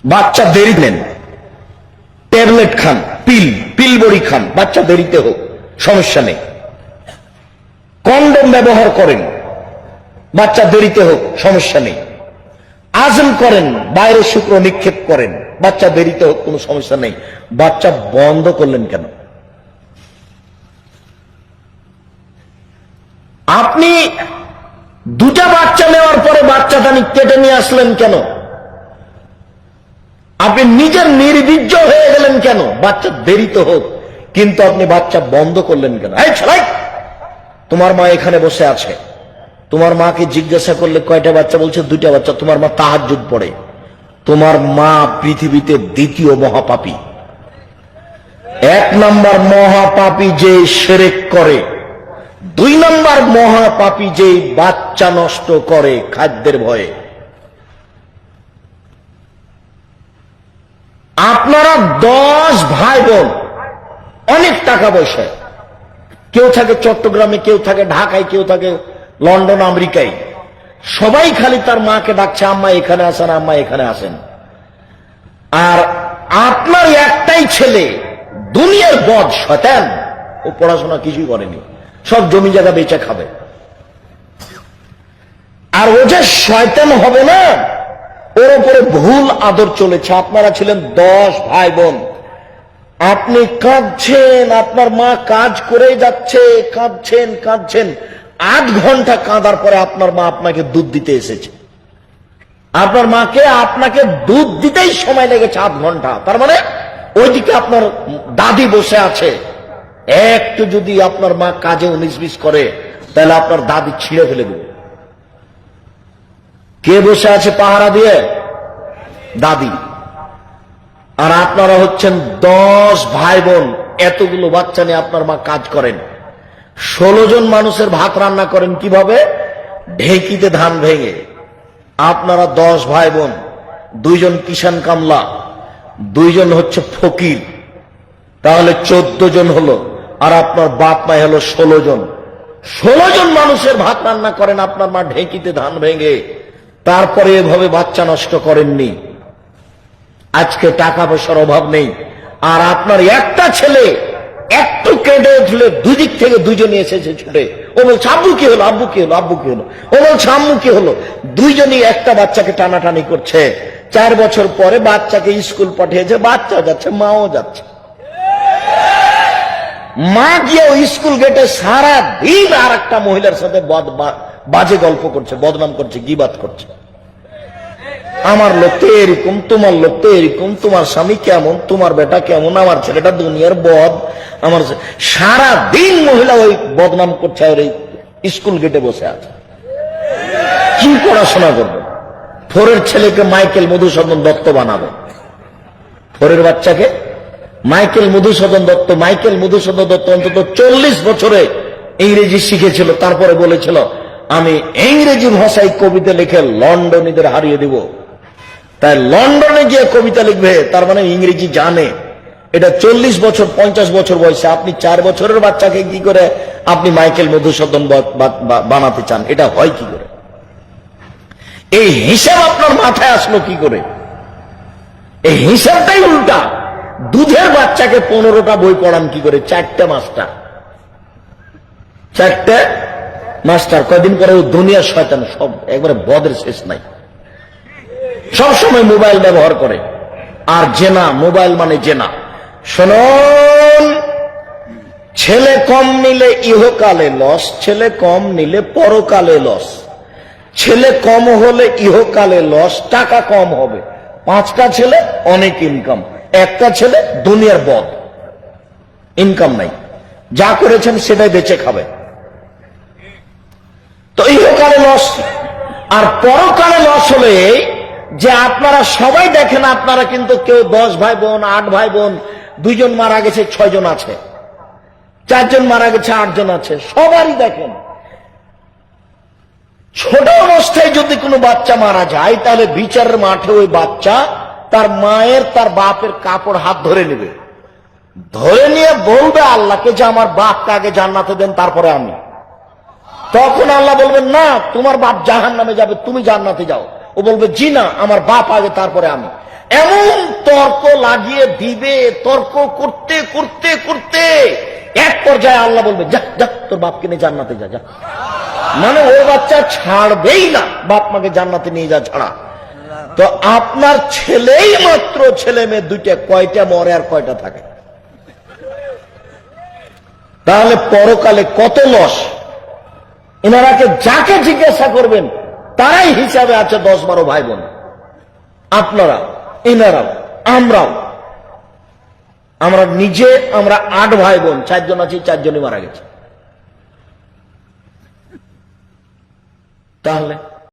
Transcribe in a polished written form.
বাচ্চা দেরি নেন, ট্যাবলেট খান, পিল বড়ি খান, বাচ্চা দেরিতে হোক, সমস্যা নেই। কন্ডম ব্যবহার করেন, বাচ্চা দেরিতে হোক, সমস্যা নেই। আজম করেন, বাইরে শুক্র নিক্ষেপ করেন, বাচ্চা দেরিতে হোক, কোনো সমস্যা নেই। বাচ্চা বন্ধ করলেন কেন? আপনি দুটা বাচ্চা নেওয়ার পরে বাচ্চাদানি কেটে নিয়ে আসলেন কেন? আপনি নিজের নির্বীর্য হয়ে গেলেন কেন? বাচ্চা দেরিতে হোক, কিন্তু আপনি বাচ্চা বন্ধ করলেন কেন? এই ছেলে, তোমার মা এখানে বসে আছে, তোমার মাকে জিজ্ঞাসা করলে কয়টা বাচ্চা? বলছে দুইটা বাচ্চা। তোমার মা তাহাজ্জুদ পড়ে। তোমার মা পৃথিবীতে দ্বিতীয় মহাপাপী। এক নাম্বার মহাপাপী যে শিরক করে, দুই নাম্বার মহাপাপী যে বাচ্চা নষ্ট করে খাদ্যের ভয়ে। আপনারা 10 ভাই বোন, অনেক টাকা পয়সা, কেউ থাকে চট্টগ্রামে, কেউ থাকে ঢাকায়, কেউ থাকে লন্ডন আমেরিকায়, সবাই খালি তার মাকে ডাকছে, আম্মা এখানে আসেন, আম্মা এখানে আসেন। আর আপনার একটাই ছেলে দুনিয়ার বদ শয়তান, ও পড়াশোনা কিছুই করেনি, সব জমি জায়গা বেচে খাবে। আর ও যে শয়তান হবে না, ওর উপরে ভুল আদর চলেছে। আপনারা ছিলেন 10 ভাই বোন, আপনি কাঁদছেন, আপনার মা কাজ করে যাচ্ছে, কাঁদছেন 8 ঘন্টা কাঁদার পরে আপনার মা আপনাকে দুধ দিতে এসেছে। আপনার মাকে আপনাকে দুধ দিতেই সময় লেগেছে 8 ঘন্টা। তার মানে ওইদিকে আপনার দাদি বসে আছে। একটু যদি আপনার মা কাজে 19-20 করে, তাহলে আপনার দাদি ছিঁড়ে ফেলে দেবে। কে বসে আছে পাহারা দিয়ে? দাদি। আর আপনারা হচ্ছেন 10 ভাই বোন, এতগুলো বাচ্চা নিয়ে আপনার মা কাজ করেন। 16 জন মানুষের ভাত রান্না করেন কিভাবে? ঢেঁকিতে ধান ভেঙে। আপনারা 10 ভাই বোন, 2 জন কিষান কামলা, 2 জন হচ্ছে ফকির, তাহলে 14 জন হলো। আর আপনার বাপ মা হলো 16 জন। 16 জন মানুষের ভাত রান্না করেন আপনার মা ঢেঁকিতে ধান ভেঙে। তারপরে এভাবে বাচ্চা নষ্ট করেননি। আজকে টাকা পয়সার অভাব নেই। আর আপনার একটা ছেলে একটু কেঁদে উঠলে দুদিক থেকে 2 জন এসেছে ছুটে, ও বলছে আব্বু কি হলো, আব্বু কি হলো, আব্বু কি হলো, ও বলছে আম্মু কি হলো। 2 জনই একটা বাচ্চাকে টানাটানি করছে। 4 বছর পরে বাচ্চাকে স্কুল পাঠিয়েছে, বাচ্চা যাচ্ছে, মাও যাচ্ছে। মা গিয়ে স্কুল গেটে সারা দিন আর একটা মহিলার সাথে বাজে গল্প করছে, বদনাম করছে, গীবাত করছে। আমার লোক তো এরকম, তোমার লোক তো এরকম, তোমার স্বামী কেমন, তোমার বেটা কেমন, আমার ছেলেটা দুনিয়ার বদ। আমার সারা দিন মহিলা ওই বদনাম করছে, আর এই স্কুল গেটে বসে আছে। কি পড়াশোনা করবে? 4-এর ছেলেকে মাইকেল মধুসূদন দত্ত বানাবে। 4-এর বাচ্চাকে মাইকেল মধুসূদন দত্ত। মাইকেল মধুসূদন দত্ত অন্তত 40 বছরে ইংরেজি শিখেছিল। তারপরে বলেছিল আমি ইংরেজি ভাষায় কবিতা লিখে লন্ডনীদের হারিয়ে দিব। তাই লন্ডনে গিয়ে কবিতা লিখবে, তার মানে ইংরেজি জানে। এটা 40 বছর 50 বছর বয়সে। আপনি 4 বছরের বাচ্চাকে কি করে আপনি মাইকেল মধুসূদন বানাতে চান? এটা হয় কি করে? এই হিসাব আপনার মাথায় আসলো কি করে? এই হিসাবটাই উল্টা। দুধের বাচ্চাকে 15টা বই পড়ান কি করে? 4টে মাস্টার, 4টে মাস্টার। কয়দিন পরে ও দুনিয়ার শয়তান, সব একবারে বদের শেষ নাই। সব সময় মোবাইল ব্যবহার করে। আর জেনা, মোবাইল মানে জেনা। শুনুন, ছেলে কম নিলে ইহকালে লস, ছেলে কম নিলে পরকালে লস। ছেলে কম হলে ইহকালে লস, টাকা কম হবে। 5টা ছেলে অনেক ইনকাম, একটা ছেলে দুনিয়ার বদ, ইনকাম নাই। যা করেছেন সেটাই বেঁচে খাবে। তো ইহকালে লস। আর পরকালে লস হলে যে আপনারা সবাই দেখেন, আপনারা কিন্তু কেউ 10 ভাই বোন, 8 ভাই বোন, 2 জন মারা গেছে, 6 জন আছে, 4 জন মারা গেছে, 8 জন আছে, সবারই দেখেন। ছোট অবস্থায় যদি কোনো বাচ্চা মারা যায়, তাহলে বিচারের মাঠে ওই বাচ্চা তার মায়ের, তার বাপের কাপড় হাত ধরে নেবে, ধরে নিয়ে বলবে আল্লাহকে যে আমার বাপকে আগে জান্নাতে দেন, তারপরে আমি। তখন আল্লাহ বলবেন না, তোমার বাপ জাহান্নামে যাবে, তুমি জান্নাতে যাও। ও বলবে জি না, আমার বাপ আগে, তারপরে আমি। এমন তর্ক লাগিয়ে দিবে, তর্ক করতে করতে করতে এক পর্যায়ে আল্লাহ বলবে, যা যা তোর বাপকে নিয়ে জান্নাতে যা যা। মানে ওই বাচ্চা ছাড়বেই না, বাপ মাকে জান্নাতে নিয়ে যা ছাড়া। তো আপনার ছেলেই মাত্র ছেলে মেয়ে দুইটা, কয়টা মরে আর কয়টা থাকে? তাহলে পরকালে কত লস। এনারাকে যাকে জিজ্ঞাসা করবেন তারাই হিসাবে আছে 10-12 ভাই বোন। আপনারা, এনারাও, আমরাও। আমরা নিজে, আমরা 8 ভাই বোন, 4 জন আছি, 4 জনই মারা গেছে। তাহলে